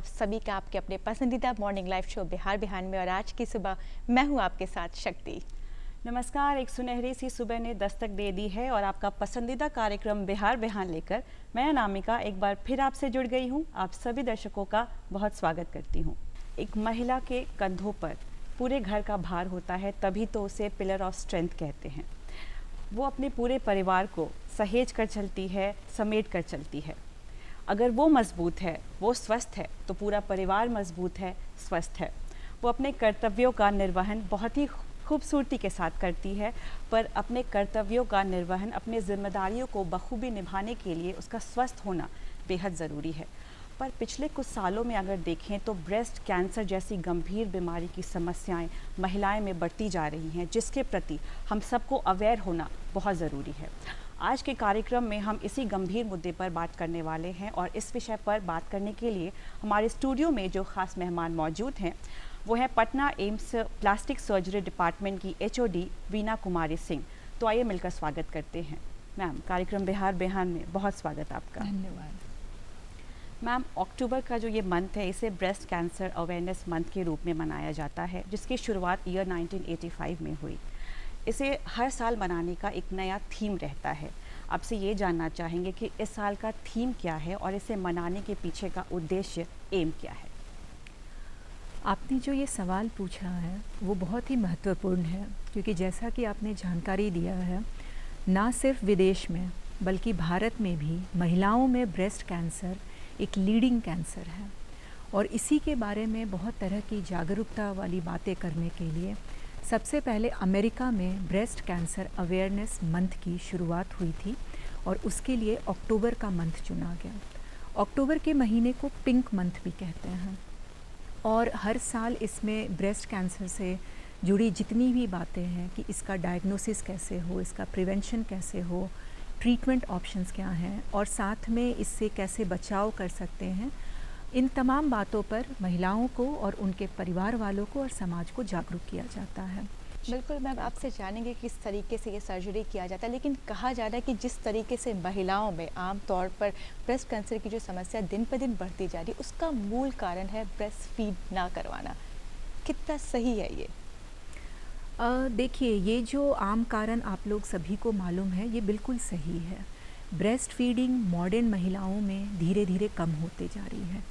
आप सभी का आपके अपने पसंदीदा मॉर्निंग लाइव शो बिहार बिहान में। और आज की सुबह मैं हूं आपके साथ शक्ति। नमस्कार। एक सुनहरी सी सुबह ने दस्तक दे दी है और आपका पसंदीदा कार्यक्रम बिहार बिहान लेकर मैं अनामिका एक बार फिर आपसे जुड़ गई हूं। आप सभी दर्शकों का बहुत स्वागत करती हूं। एक महिला के कंधों पर पूरे घर का भार होता है, तभी तो उसे पिलर ऑफ स्ट्रेंथ कहते हैं। वो अपने पूरे परिवार को सहेज कर चलती है, समेट कर चलती है। अगर वो मजबूत है, वो स्वस्थ है, तो पूरा परिवार मजबूत है, स्वस्थ है। वो अपने कर्तव्यों का निर्वहन बहुत ही खूबसूरती के साथ करती है, पर अपने कर्तव्यों का निर्वहन, अपने जिम्मेदारियों को बखूबी निभाने के लिए उसका स्वस्थ होना बेहद ज़रूरी है। पर पिछले कुछ सालों में अगर देखें तो ब्रेस्ट कैंसर जैसी गंभीर बीमारी की समस्याएं महिलाएं में बढ़ती जा रही हैं, जिसके प्रति हम सबको अवेयर होना बहुत ज़रूरी है। आज के कार्यक्रम में हम इसी गंभीर मुद्दे पर बात करने वाले हैं और इस विषय पर बात करने के लिए हमारे स्टूडियो में जो ख़ास मेहमान मौजूद हैं वो है Patna AIIMS plastic surgery department की HOD वीना कुमारी सिंह। तो आइए मिलकर स्वागत करते हैं। मैम, कार्यक्रम बिहार बिहान में बहुत स्वागत आपका। धन्यवाद। मैम, अक्टूबर का जो ये मंथ है इसे ब्रेस्ट कैंसर अवेयरनेस मंथ के रूप में मनाया जाता है, जिसकी शुरुआत ईयर 1985 में हुई। इसे हर साल मनाने का एक नया थीम रहता है। आपसे ये जानना चाहेंगे कि इस साल का थीम क्या है और इसे मनाने के पीछे का उद्देश्य, एम क्या है? आपने जो ये सवाल पूछा है वो बहुत ही महत्वपूर्ण है, क्योंकि जैसा कि आपने जानकारी दिया है, ना सिर्फ विदेश में बल्कि भारत में भी महिलाओं में ब्रेस्ट कैंसर एक लीडिंग कैंसर है। और इसी के बारे में बहुत तरह की जागरूकता वाली बातें करने के लिए सबसे पहले अमेरिका में ब्रेस्ट कैंसर अवेयरनेस मंथ की शुरुआत हुई थी और उसके लिए अक्टूबर का मंथ चुना गया। अक्टूबर के महीने को पिंक मंथ भी कहते हैं और हर साल इसमें ब्रेस्ट कैंसर से जुड़ी जितनी भी बातें हैं कि इसका डायग्नोसिस कैसे हो, इसका प्रिवेंशन कैसे हो, ट्रीटमेंट ऑप्शंस क्या हैं और साथ में इससे कैसे बचाव कर सकते हैं, इन तमाम बातों पर महिलाओं को और उनके परिवार वालों को और समाज को जागरूक किया जाता है। बिल्कुल मैम, आपसे जानेंगे किस तरीके से ये सर्जरी किया जाता है, लेकिन कहा जा रहा है कि जिस तरीके से महिलाओं में आम तौर पर ब्रेस्ट कैंसर की जो समस्या दिन पर दिन बढ़ती जा रही है, उसका मूल कारण है ब्रेस्ट फीड ना करवाना। कितना सही है ये? देखिए, ये जो आम कारण आप लोग सभी को मालूम है, ये बिल्कुल सही है। ब्रेस्ट फीडिंग मॉडर्न महिलाओं में धीरे धीरे कम होते जा रही है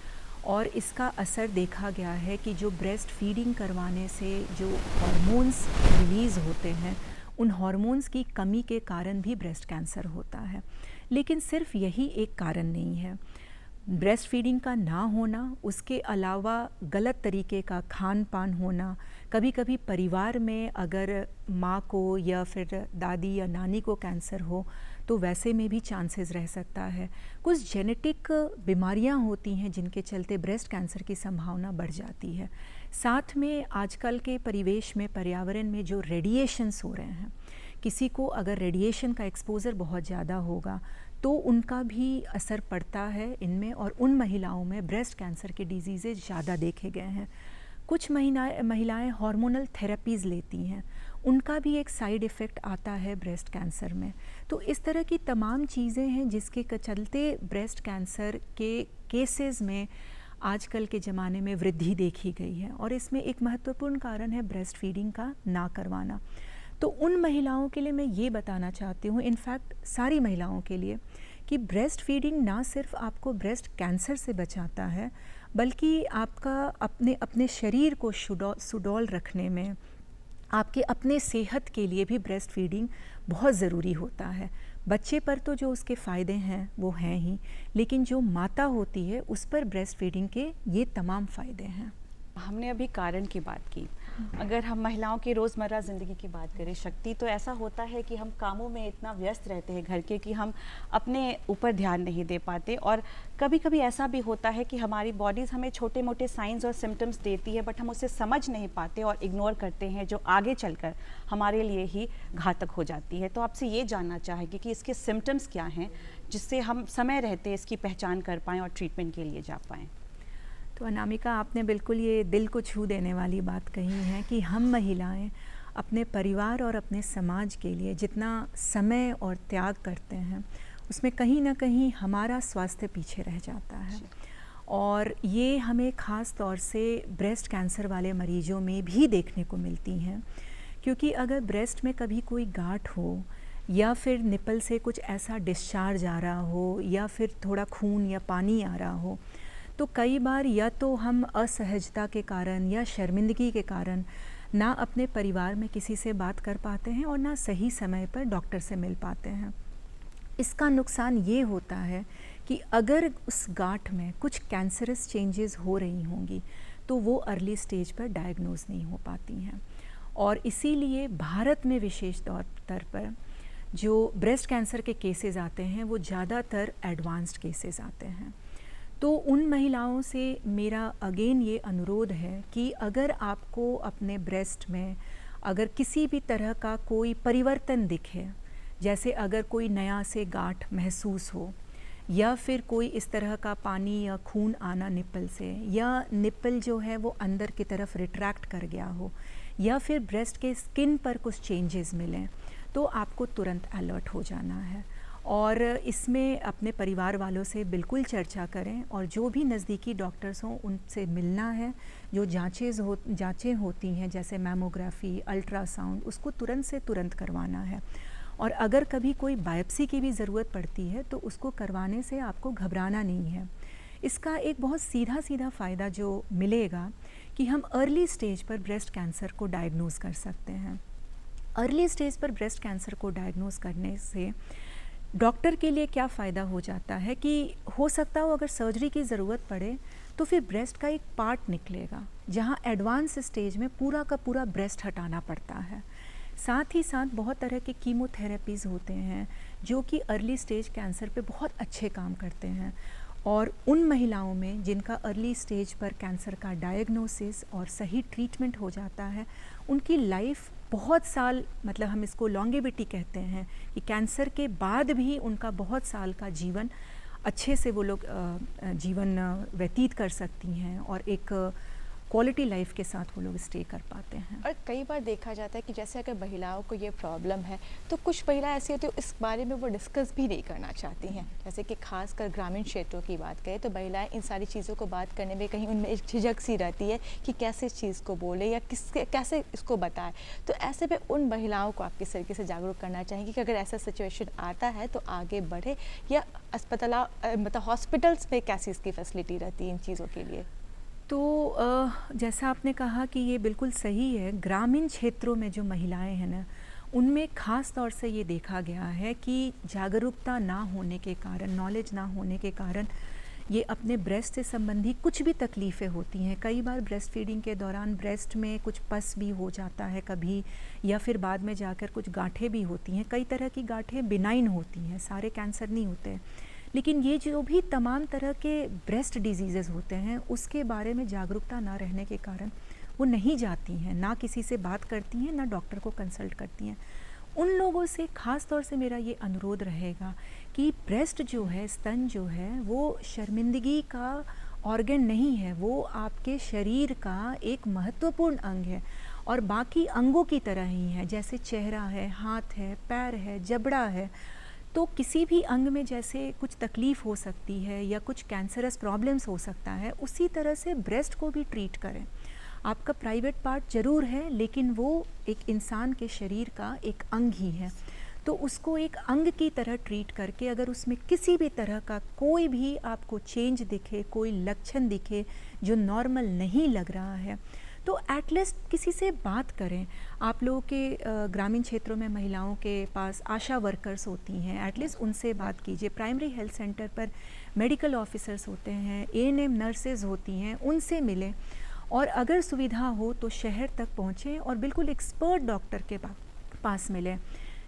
और इसका असर देखा गया है कि जो ब्रेस्ट फीडिंग करवाने से जो हार्मोन्स रिलीज़ होते हैं, उन हार्मोन्स की कमी के कारण भी ब्रेस्ट कैंसर होता है। लेकिन सिर्फ यही एक कारण नहीं है। ब्रेस्ट फीडिंग का ना होना, उसके अलावा गलत तरीके का खान पान होना, कभी कभी परिवार में अगर माँ को या फिर दादी या नानी को कैंसर हो तो वैसे में भी चांसेस रह सकता है। कुछ जेनेटिक बीमारियां होती हैं जिनके चलते ब्रेस्ट कैंसर की संभावना बढ़ जाती है। साथ में आजकल के परिवेश में, पर्यावरण में जो रेडिएशंस हो रहे हैं, किसी को अगर रेडिएशन का एक्सपोज़र बहुत ज़्यादा होगा तो उनका भी असर पड़ता है इनमें और उन महिलाओं में ब्रेस्ट कैंसर के डिजीज़ेज ज़्यादा देखे गए हैं। कुछ महिलाएं हार्मोनल थेरेपीज़ लेती हैं, उनका भी एक साइड इफ़ेक्ट आता है ब्रेस्ट कैंसर में। तो इस तरह की तमाम चीज़ें हैं जिसके चलते ब्रेस्ट कैंसर के केसेस में आजकल के ज़माने में वृद्धि देखी गई है और इसमें एक महत्वपूर्ण कारण है ब्रेस्ट फीडिंग का ना करवाना। तो उन महिलाओं के लिए मैं ये बताना चाहती हूँ, इनफैक्ट सारी महिलाओं के लिए, कि ब्रेस्ट फीडिंग ना सिर्फ आपको ब्रेस्ट कैंसर से बचाता है बल्कि आपका अपने शरीर को सुडौल रखने में, आपके अपने सेहत के लिए भी ब्रेस्ट फीडिंग बहुत ज़रूरी होता है। बच्चे पर तो जो उसके फ़ायदे हैं वो हैं ही, लेकिन जो माता होती है उस पर ब्रेस्ट फीडिंग के ये तमाम फ़ायदे हैं। हमने अभी कारण की बात की। अगर हम महिलाओं की रोज़मर्रा ज़िंदगी की बात करें शक्ति, तो ऐसा होता है कि हम कामों में इतना व्यस्त रहते हैं घर के कि हम अपने ऊपर ध्यान नहीं दे पाते और कभी कभी ऐसा भी होता है कि हमारी बॉडीज़ हमें छोटे मोटे साइंस और सिम्टम्स देती है, बट हम उसे समझ नहीं पाते और इग्नोर करते हैं, जो आगे चलकर हमारे लिए ही घातक हो जाती है। तो आपसे ये जानना चाहेंगे कि इसके सिम्टम्स क्या हैं जिससे हम समय रहते इसकी पहचान कर पाएँ और ट्रीटमेंट के लिए जा पाएँ। तो अनामिका, आपने बिल्कुल ये दिल को छू देने वाली बात कही है कि हम महिलाएं अपने परिवार और अपने समाज के लिए जितना समय और त्याग करते हैं, उसमें कहीं ना कहीं हमारा स्वास्थ्य पीछे रह जाता है। और ये हमें ख़ास तौर से ब्रेस्ट कैंसर वाले मरीजों में भी देखने को मिलती हैं, क्योंकि अगर ब्रेस्ट में कभी कोई गांठ हो या फिर निपल से कुछ ऐसा डिस्चार्ज आ रहा हो या फिर थोड़ा खून या पानी आ रहा हो, तो कई बार या तो हम असहजता के कारण या शर्मिंदगी के कारण ना अपने परिवार में किसी से बात कर पाते हैं और ना सही समय पर डॉक्टर से मिल पाते हैं। इसका नुकसान ये होता है कि अगर उस गांठ में कुछ कैंसरस चेंजेस हो रही होंगी तो वो अर्ली स्टेज पर डायग्नोज नहीं हो पाती हैं। और इसीलिए भारत में विशेष तौर पर जो ब्रेस्ट कैंसर के केसेस आते हैं वो ज़्यादातर एडवांस्ड केसेस आते हैं। तो उन महिलाओं से मेरा अगेन ये अनुरोध है कि अगर आपको अपने ब्रेस्ट में अगर किसी भी तरह का कोई परिवर्तन दिखे, जैसे अगर कोई नया से गांठ महसूस हो या फिर कोई इस तरह का पानी या खून आना निपल से, या निपल जो है वो अंदर की तरफ रिट्रैक्ट कर गया हो, या फिर ब्रेस्ट के स्किन पर कुछ चेंजेस मिलें, तो आपको तुरंत अलर्ट हो जाना है और इसमें अपने परिवार वालों से बिल्कुल चर्चा करें और जो भी नज़दीकी डॉक्टर्स हों उनसे मिलना है। जो जांचें होती हैं जैसे मैमोग्राफी, अल्ट्रासाउंड, उसको तुरंत से तुरंत करवाना है। और अगर कभी कोई बायोप्सी की भी ज़रूरत पड़ती है तो उसको करवाने से आपको घबराना नहीं है। इसका एक बहुत सीधा फ़ायदा जो मिलेगा कि हम अर्ली स्टेज पर ब्रेस्ट कैंसर को डायग्नोज़ कर सकते हैं। अर्ली स्टेज पर ब्रेस्ट कैंसर को डायग्नोज़ करने से डॉक्टर के लिए क्या फ़ायदा हो जाता है कि हो सकता हो अगर सर्जरी की ज़रूरत पड़े तो फिर ब्रेस्ट का एक पार्ट निकलेगा जहां एडवांस स्टेज में पूरा का पूरा ब्रेस्ट हटाना पड़ता है। साथ ही साथ बहुत तरह के कीमोथेरेपीज़ होते हैं जो कि अर्ली स्टेज कैंसर पे बहुत अच्छे काम करते हैं। और उन महिलाओं में जिनका अर्ली स्टेज पर कैंसर का डायग्नोसिस और सही ट्रीटमेंट हो जाता है, उनकी लाइफ बहुत साल, मतलब हम इसको लॉन्गेविटी कहते हैं कि कैंसर के बाद भी उनका बहुत साल का जीवन अच्छे से वो लोग जीवन व्यतीत कर सकती हैं और एक क्वालिटी लाइफ के साथ वो लोग स्टे कर पाते हैं। और कई बार देखा जाता है कि जैसे अगर महिलाओं को ये प्रॉब्लम है तो कुछ महिलाएं ऐसी होती है इस बारे में वो डिस्कस भी नहीं करना चाहती हैं। जैसे कि खासकर ग्रामीण क्षेत्रों की बात करें तो महिलाएं इन सारी चीज़ों को बात करने में कहीं उनमें एक झिझक सी रहती है कि कैसे इस चीज़ को बोले या कैसे इसको बताए। तो ऐसे में उन महिलाओं को आप किस तरीके से जागरूक करना चाहेंगे कि अगर ऐसा सिचुएशन आता है तो आगे बढ़े, या अस्पताल मतलब हॉस्पिटल्स में कैसी इसकी फैसिलिटी रहती है इन चीज़ों के लिए? तो जैसा आपने कहा कि ये बिल्कुल सही है। ग्रामीण क्षेत्रों में जो महिलाएं हैं ना, उनमें ख़ास तौर से ये देखा गया है कि जागरूकता ना होने के कारण, नॉलेज ना होने के कारण ये अपने ब्रेस्ट से संबंधी कुछ भी तकलीफ़ें होती हैं। कई बार ब्रेस्ट फीडिंग के दौरान ब्रेस्ट में कुछ पस भी हो जाता है कभी, या फिर बाद में जाकर कुछ गांठें भी होती हैं। कई तरह की गांठें बिनाइन होती हैं, सारे कैंसर नहीं होते। लेकिन ये जो भी तमाम तरह के ब्रेस्ट डिजीज़ेज़ होते हैं उसके बारे में जागरूकता ना रहने के कारण वो नहीं जाती हैं, ना किसी से बात करती हैं, ना डॉक्टर को कंसल्ट करती हैं। उन लोगों से ख़ास तौर से मेरा ये अनुरोध रहेगा कि ब्रेस्ट जो है, स्तन जो है, वो शर्मिंदगी का ऑर्गन नहीं है, वो आपके शरीर का एक महत्वपूर्ण अंग है और बाकी अंगों की तरह ही है। जैसे चेहरा है, हाथ है, पैर है, जबड़ा है, तो किसी भी अंग में जैसे कुछ तकलीफ़ हो सकती है या कुछ कैंसरस प्रॉब्लम्स हो सकता है, उसी तरह से ब्रेस्ट को भी ट्रीट करें। आपका प्राइवेट पार्ट ज़रूर है लेकिन वो एक इंसान के शरीर का एक अंग ही है, तो उसको एक अंग की तरह ट्रीट करके अगर उसमें किसी भी तरह का कोई भी आपको चेंज दिखे, कोई लक्षण दिखे जो नॉर्मल नहीं लग रहा है, तो एटलीस्ट किसी से बात करें। आप लोगों के ग्रामीण क्षेत्रों में महिलाओं के पास आशा वर्कर्स होती हैं, एटलीस्ट उनसे बात कीजिए। प्राइमरी हेल्थ सेंटर पर मेडिकल ऑफिसर्स होते हैं, एएनएम नर्सेज होती हैं, उनसे मिलें और अगर सुविधा हो तो शहर तक पहुँचें और बिल्कुल एक्सपर्ट डॉक्टर के पास मिलें।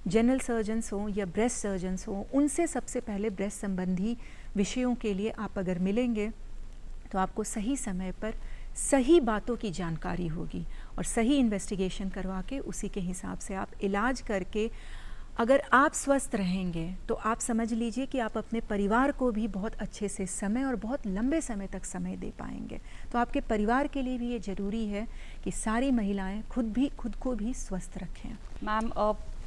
जनरल सर्जन्स हों या ब्रेस्ट सर्जन्स हों, उनसे सबसे पहले ब्रेस्ट संबंधी विषयों के लिए आप अगर मिलेंगे तो आपको सही समय पर सही बातों की जानकारी होगी और सही इन्वेस्टिगेशन करवा के उसी के हिसाब से आप इलाज करके अगर आप स्वस्थ रहेंगे तो आप समझ लीजिए कि आप अपने परिवार को भी बहुत अच्छे से समय और बहुत लंबे समय तक समय दे पाएंगे। तो आपके परिवार के लिए भी ये ज़रूरी है कि सारी महिलाएं खुद को भी स्वस्थ रखें। मैम,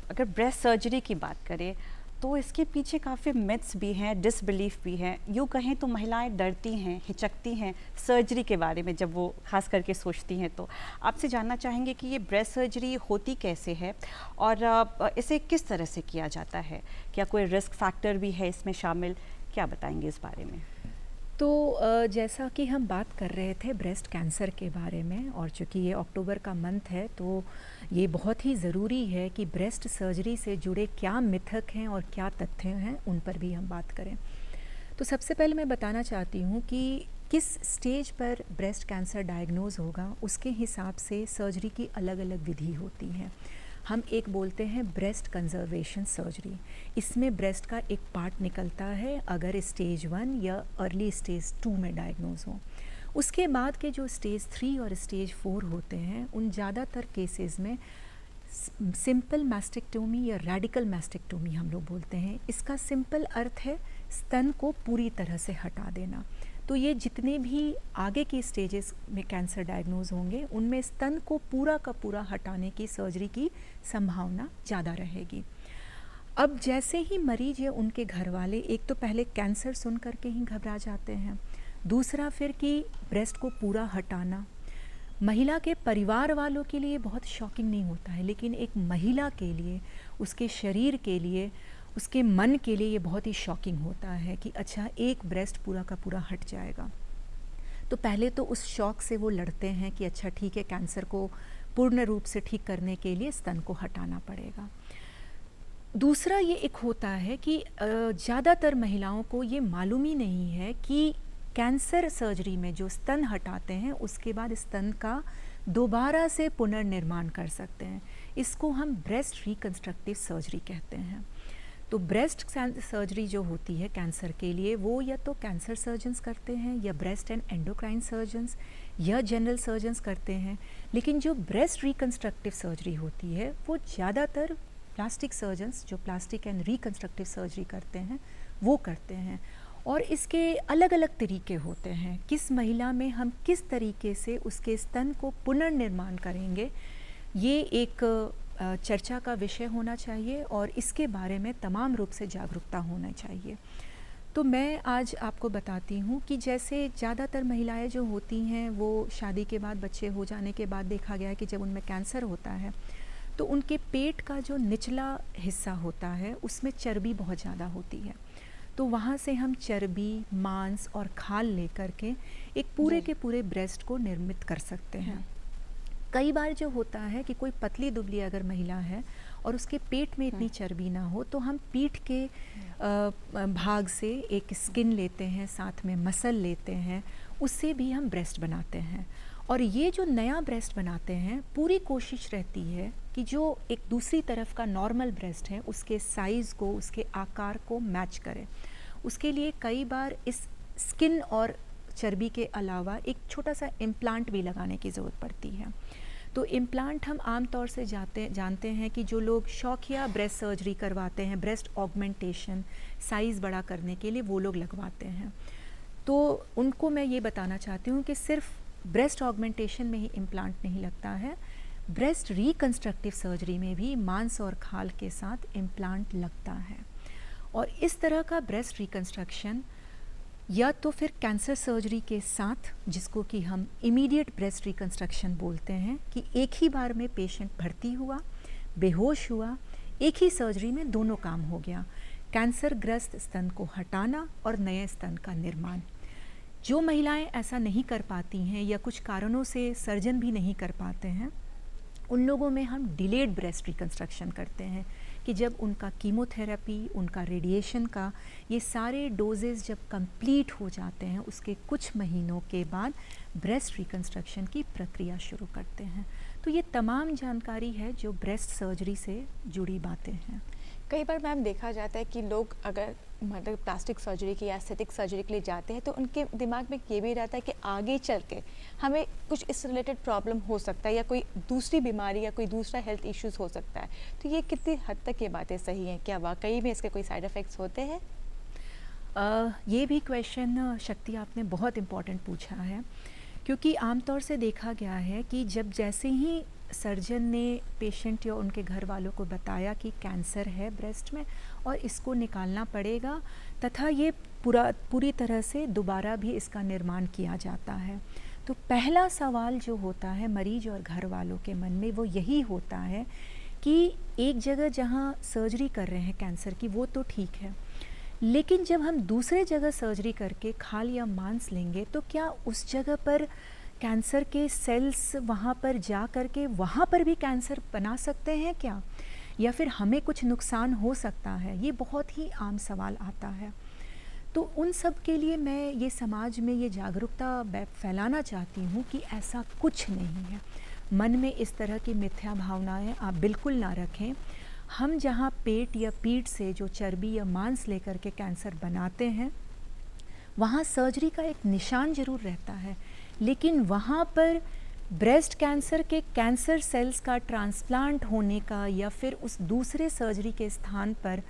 अगर ब्रेस्ट सर्जरी की बात करें तो इसके पीछे काफ़ी मिथ्स भी हैं, डिसबिलीफ भी हैं। यूँ कहें तो महिलाएं डरती हैं, हिचकती हैं सर्जरी के बारे में जब वो खास करके सोचती हैं। तो आपसे जानना चाहेंगे कि ये ब्रेस्ट सर्जरी होती कैसे है और इसे किस तरह से किया जाता है? क्या कोई रिस्क फैक्टर भी है इसमें शामिल? क्या बताएंगे इस बारे में? तो जैसा कि हम बात कर रहे थे ब्रेस्ट कैंसर के बारे में, और चूँकि ये अक्टूबर का मंथ है तो ये बहुत ही ज़रूरी है कि ब्रेस्ट सर्जरी से जुड़े क्या मिथक हैं और क्या तथ्य हैं उन पर भी हम बात करें। तो सबसे पहले मैं बताना चाहती हूँ कि किस स्टेज पर ब्रेस्ट कैंसर डायग्नोज होगा उसके हिसाब से सर्जरी की अलग अलग विधि होती हैं। हम एक बोलते हैं ब्रेस्ट कंजर्वेशन सर्जरी। इसमें ब्रेस्ट का एक पार्ट निकलता है अगर स्टेज 1 या अर्ली स्टेज 2 में डायग्नोज हो। उसके बाद के जो स्टेज 3 और स्टेज 4 होते हैं उन ज़्यादातर केसेस में सिंपल मैस्टेक्टोमी या रेडिकल मैस्टेक्टोमी हम लोग बोलते हैं। इसका सिंपल अर्थ है स्तन को पूरी तरह से हटा देना। तो ये जितने भी आगे की स्टेजेस में कैंसर डायग्नोज होंगे उनमें स्तन को पूरा का पूरा हटाने की सर्जरी की संभावना ज़्यादा रहेगी। अब जैसे ही मरीज या उनके घर वाले एक तो पहले कैंसर सुन करके ही घबरा जाते हैं, दूसरा फिर कि ब्रेस्ट को पूरा हटाना महिला के परिवार वालों के लिए बहुत शॉकिंग नहीं होता है, लेकिन एक महिला के लिए, उसके शरीर के लिए, उसके मन के लिए ये बहुत ही शॉकिंग होता है कि अच्छा एक ब्रेस्ट पूरा का पूरा हट जाएगा। तो पहले तो उस शॉक से वो लड़ते हैं कि अच्छा ठीक है, कैंसर को पूर्ण रूप से ठीक करने के लिए स्तन को हटाना पड़ेगा। दूसरा ये एक होता है कि ज़्यादातर महिलाओं को ये मालूम ही नहीं है कि कैंसर सर्जरी में जो स्तन हटाते हैं उसके बाद स्तन का दोबारा से पुनर्निर्माण कर सकते हैं। इसको हम ब्रेस्ट रिकंस्ट्रक्टिव सर्जरी कहते हैं। तो ब्रेस्ट सर्जरी जो होती है कैंसर के लिए वो या तो कैंसर सर्जन्स करते हैं या ब्रेस्ट एंड एंडोक्राइन सर्जन्स या जनरल सर्जन्स करते हैं। लेकिन जो ब्रेस्ट रिकंस्ट्रक्टिव सर्जरी होती है वो ज़्यादातर प्लास्टिक सर्जन्स जो प्लास्टिक एंड रिकंस्ट्रक्टिव सर्जरी करते हैं वो करते हैं। और इसके अलग अलग तरीके होते हैं, किस महिला में हम किस तरीके से उसके स्तन को पुनर्निर्माण करेंगे ये एक चर्चा का विषय होना चाहिए और इसके बारे में तमाम रूप से जागरूकता होना चाहिए। तो मैं आज आपको बताती हूँ कि जैसे ज़्यादातर महिलाएं जो होती हैं वो शादी के बाद, बच्चे हो जाने के बाद देखा गया है कि जब उनमें कैंसर होता है तो उनके पेट का जो निचला हिस्सा होता है उसमें चर्बी बहुत ज़्यादा होती है। तो वहाँ से हम चर्बी, मांस और खाल लेकर के एक पूरे के पूरे ब्रेस्ट को निर्मित कर सकते हैं। कई बार जो होता है कि कोई पतली दुबली अगर महिला है और उसके पेट में इतनी चर्बी ना हो तो हम पीठ के भाग से एक स्किन लेते हैं, साथ में मसल लेते हैं, उससे भी हम ब्रेस्ट बनाते हैं। और ये जो नया ब्रेस्ट बनाते हैं पूरी कोशिश रहती है कि जो एक दूसरी तरफ का नॉर्मल ब्रेस्ट है उसके साइज़ को, उसके आकार को मैच करे। उसके लिए कई बार इस स्किन और चर्बी के अलावा एक छोटा सा इम्प्लांट भी लगाने की ज़रूरत पड़ती है। तो इम्प्लांट हम आम तौर से जानते हैं कि जो लोग शौकिया ब्रेस्ट सर्जरी करवाते हैं, ब्रेस्ट ऑगमेंटेशन, साइज़ बड़ा करने के लिए वो लोग लगवाते हैं। तो उनको मैं ये बताना चाहती हूँ कि सिर्फ ब्रेस्ट ऑगमेंटेशन में ही इम्प्लांट नहीं लगता है, ब्रेस्ट रिकंस्ट्रक्टिव सर्जरी में भी मांस और खाल के साथ इम्प्लांट लगता है। और इस तरह का ब्रेस्ट रिकंस्ट्रक्शन या तो फिर कैंसर सर्जरी के साथ, जिसको कि हम इमीडिएट ब्रेस्ट रिकंस्ट्रक्शन बोलते हैं, कि एक ही बार में पेशेंट भर्ती हुआ, बेहोश हुआ, एक ही सर्जरी में दोनों काम हो गया, कैंसर ग्रस्त स्तन को हटाना और नए स्तन का निर्माण। जो महिलाएं ऐसा नहीं कर पाती हैं या कुछ कारणों से सर्जन भी नहीं कर पाते हैं उन लोगों में हम डिलेड ब्रेस्ट रिकंस्ट्रक्शन करते हैं कि जब उनका कीमोथेरेपी, उनका रेडिएशन का ये सारे डोजेस जब कंप्लीट हो जाते हैं उसके कुछ महीनों के बाद ब्रेस्ट रिकंस्ट्रक्शन की प्रक्रिया शुरू करते हैं। तो ये तमाम जानकारी है जो ब्रेस्ट सर्जरी से जुड़ी बातें हैं। कई बार मैम देखा जाता है कि लोग अगर मतलब प्लास्टिक सर्जरी की या एस्थेटिक सर्जरी के लिए जाते हैं तो उनके दिमाग में ये भी रहता है कि आगे चल के हमें कुछ इस रिलेटेड प्रॉब्लम हो सकता है या कोई दूसरी बीमारी या कोई दूसरा हेल्थ इश्यूज हो सकता है। तो ये कितनी हद तक ये बातें सही हैं? क्या वाकई में इसके कोई साइड इफ़ेक्ट्स होते हैं? ये भी क्वेश्चन शक्ति आपने बहुत इम्पॉर्टेंट पूछा है, क्योंकि आमतौर से देखा गया है कि जब जैसे ही सर्जन ने पेशेंट या उनके घर वालों को बताया कि कैंसर है ब्रेस्ट में और इसको निकालना पड़ेगा तथा ये पूरी तरह से दोबारा भी इसका निर्माण किया जाता है, तो पहला सवाल जो होता है मरीज और घर वालों के मन में वो यही होता है कि एक जगह जहाँ सर्जरी कर रहे हैं कैंसर की वो तो ठीक है, लेकिन जब हम दूसरे जगह सर्जरी करके खाल या मांस लेंगे तो क्या उस जगह पर कैंसर के सेल्स वहाँ पर जा कर के वहाँ पर भी कैंसर बना सकते हैं क्या, या फिर हमें कुछ नुकसान हो सकता है। ये बहुत ही आम सवाल आता है। तो उन सब के लिए मैं ये समाज में ये जागरूकता फैलाना चाहती हूँ कि ऐसा कुछ नहीं है। मन में इस तरह की मिथ्या भावनाएं आप बिल्कुल ना रखें। हम जहाँ पेट या पीठ से जो चर्बी या मांस लेकर के कैंसर बनाते हैं वहाँ सर्जरी का एक निशान ज़रूर रहता है, लेकिन वहाँ पर ब्रेस्ट कैंसर के कैंसर सेल्स का ट्रांसप्लांट होने का या फिर उस दूसरे सर्जरी के स्थान पर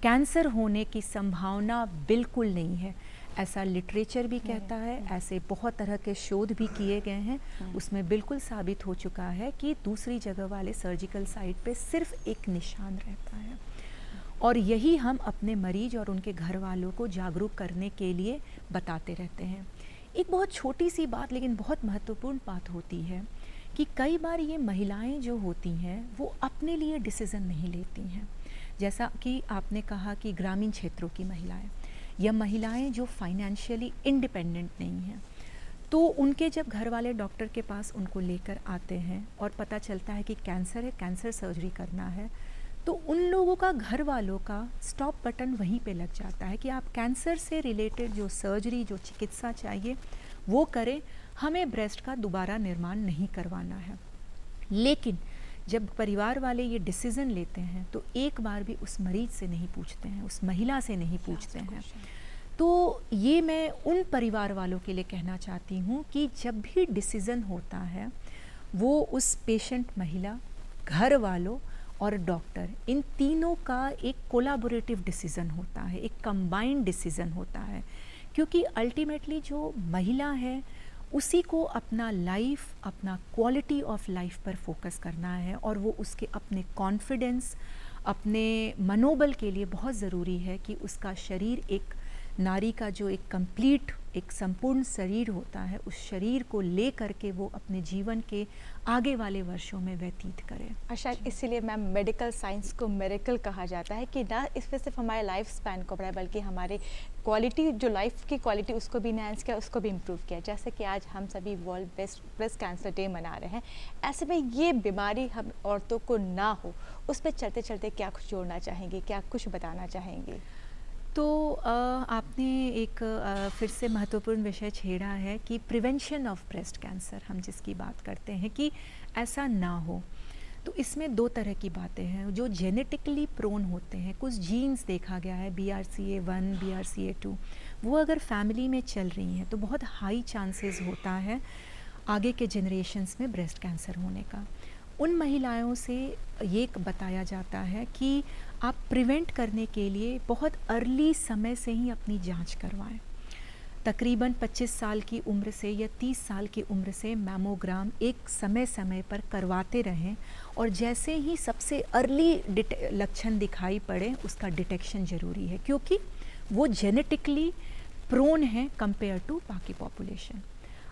कैंसर होने की संभावना बिल्कुल नहीं है। ऐसा लिटरेचर भी कहता है, ऐसे बहुत तरह के शोध भी किए गए हैं, उसमें बिल्कुल साबित हो चुका है कि दूसरी जगह वाले सर्जिकल साइट पे सिर्फ एक निशान रहता है। और यही हम अपने मरीज और उनके घर वालों को जागरूक करने के लिए बताते रहते हैं। एक बहुत छोटी सी बात लेकिन बहुत महत्वपूर्ण बात होती है कि कई बार ये महिलाएं जो होती हैं वो अपने लिए डिसीज़न नहीं लेती हैं। जैसा कि आपने कहा कि ग्रामीण क्षेत्रों की महिलाएं या महिलाएं जो फाइनेंशियली इंडिपेंडेंट नहीं हैं, तो उनके जब घर वाले डॉक्टर के पास उनको लेकर आते हैं और पता चलता है कि कैंसर है, कैंसर सर्जरी करना है, तो उन लोगों का घर वालों का स्टॉप बटन वहीं पे लग जाता है कि आप कैंसर से रिलेटेड जो सर्जरी जो चिकित्सा चाहिए वो करें, हमें ब्रेस्ट का दोबारा निर्माण नहीं करवाना है। लेकिन जब परिवार वाले ये डिसीज़न लेते हैं तो एक बार भी उस मरीज से नहीं पूछते हैं, उस महिला से नहीं पूछते हैं। तो ये मैं उन परिवार वालों के लिए कहना चाहती हूँ कि जब भी डिसीज़न होता है वो उस पेशेंट महिला, घर वालों और डॉक्टर, इन तीनों का एक कोलैबोरेटिव डिसीज़न होता है, एक कंबाइंड डिसीज़न होता है, क्योंकि अल्टीमेटली जो महिला है उसी को अपना लाइफ, अपना क्वालिटी ऑफ लाइफ पर फोकस करना है और वो उसके अपने कॉन्फिडेंस, अपने मनोबल के लिए बहुत ज़रूरी है कि उसका शरीर, एक नारी का जो एक कंप्लीट, एक संपूर्ण शरीर होता है, उस शरीर को ले करके वो अपने जीवन के आगे वाले वर्षों में व्यतीत करे। और शायद इसीलिए मैम मेडिकल साइंस को मिरेकल कहा जाता है कि ना इसमें सिर्फ हमारे लाइफ स्पैन को बढ़ाया बल्कि हमारे क्वालिटी, जो लाइफ की क्वालिटी उसको भी इनहेंस किया, उसको भी इम्प्रूव किया। जैसे कि आज हम सभी वर्ल्ड ब्रेस्ट कैंसर डे मना रहे हैं, ऐसे में ये बीमारी हम औरतों को ना हो, उस पर चलते चलते क्या कुछ जोड़ना चाहेंगे, क्या कुछ बताना चाहेंगे? तो आपने एक फिर से महत्वपूर्ण विषय छेड़ा है कि प्रिवेंशन ऑफ ब्रेस्ट कैंसर, हम जिसकी बात करते हैं कि ऐसा ना हो। तो इसमें दो तरह की बातें हैं। जो जेनेटिकली प्रोन होते हैं, कुछ जीन्स देखा गया है, BRCA1, BRCA2, वो अगर फैमिली में चल रही हैं तो बहुत हाई चांसेस होता है आगे के जनरेशन्स में ब्रेस्ट कैंसर होने का। उन महिलाओं से ये बताया जाता है कि आप प्रिवेंट करने के लिए बहुत अर्ली समय से ही अपनी जांच करवाएं। तकरीबन 25 साल की उम्र से या 30 साल की उम्र से मैमोग्राम एक समय समय पर करवाते रहें और जैसे ही सबसे अर्ली लक्षण दिखाई पड़े उसका डिटेक्शन ज़रूरी है, क्योंकि वो जेनेटिकली प्रोन है कंपेयर टू बाकी पॉपुलेशन।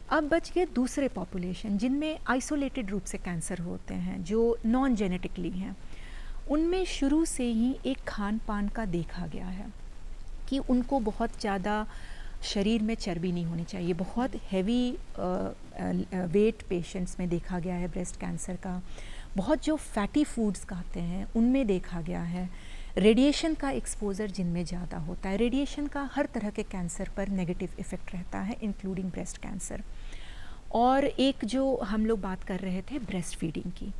अब बच गए दूसरे पॉपुलेशन जिनमें आइसोलेटेड रूप से कैंसर होते हैं, जो नॉन जेनेटिकली हैं। उनमें शुरू से ही एक खान पान का देखा गया है कि उनको बहुत ज़्यादा शरीर में चर्बी नहीं होनी चाहिए। बहुत हैवी वेट पेशेंट्स में देखा गया है ब्रेस्ट कैंसर का। बहुत जो फैटी फूड्स खाते हैं उनमें देखा गया है। रेडिएशन का एक्सपोज़र जिनमें ज़्यादा होता है। रेडिएशन का हर तरह के कैंसर पर नेगेटिव इफ़ेक्ट रहता है, इंक्लूडिंग ब्रेस्ट कैंसर। और एक जो हम लोग बात कर रहे थे ब्रेस्ट फीडिंग की,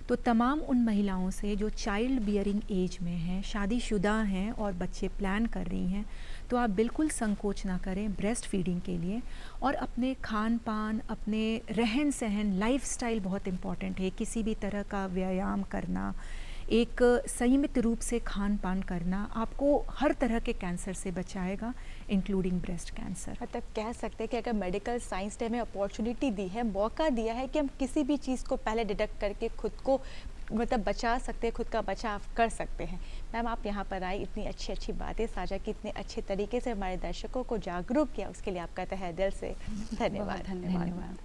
तो तमाम उन महिलाओं से जो चाइल्ड बियरिंग एज में हैं, शादीशुदा हैं और बच्चे प्लान कर रही हैं, तो आप बिल्कुल संकोच ना करें ब्रेस्ट फीडिंग के लिए। और अपने खान पान, अपने रहन सहन, लाइफस्टाइल बहुत इम्पॉर्टेंट है। किसी भी तरह का व्यायाम करना, एक संयमित रूप से खान पान करना आपको हर तरह के कैंसर से बचाएगा, इंक्लूडिंग ब्रेस्ट कैंसर। मतलब कह सकते हैं कि अगर मेडिकल साइंस ने हमें अपॉर्चुनिटी दी है, मौका दिया है कि हम किसी भी चीज़ को पहले डिटेक्ट करके खुद को मतलब बचा सकते हैं, खुद का बचाव कर सकते हैं। मैम, आप यहाँ पर आई, इतनी अच्छी अच्छी बातें साझा की, इतने अच्छे तरीके से हमारे दर्शकों को जागरूक किया, उसके लिए आपका तहे दिल से धन्यवाद। धन्यवाद।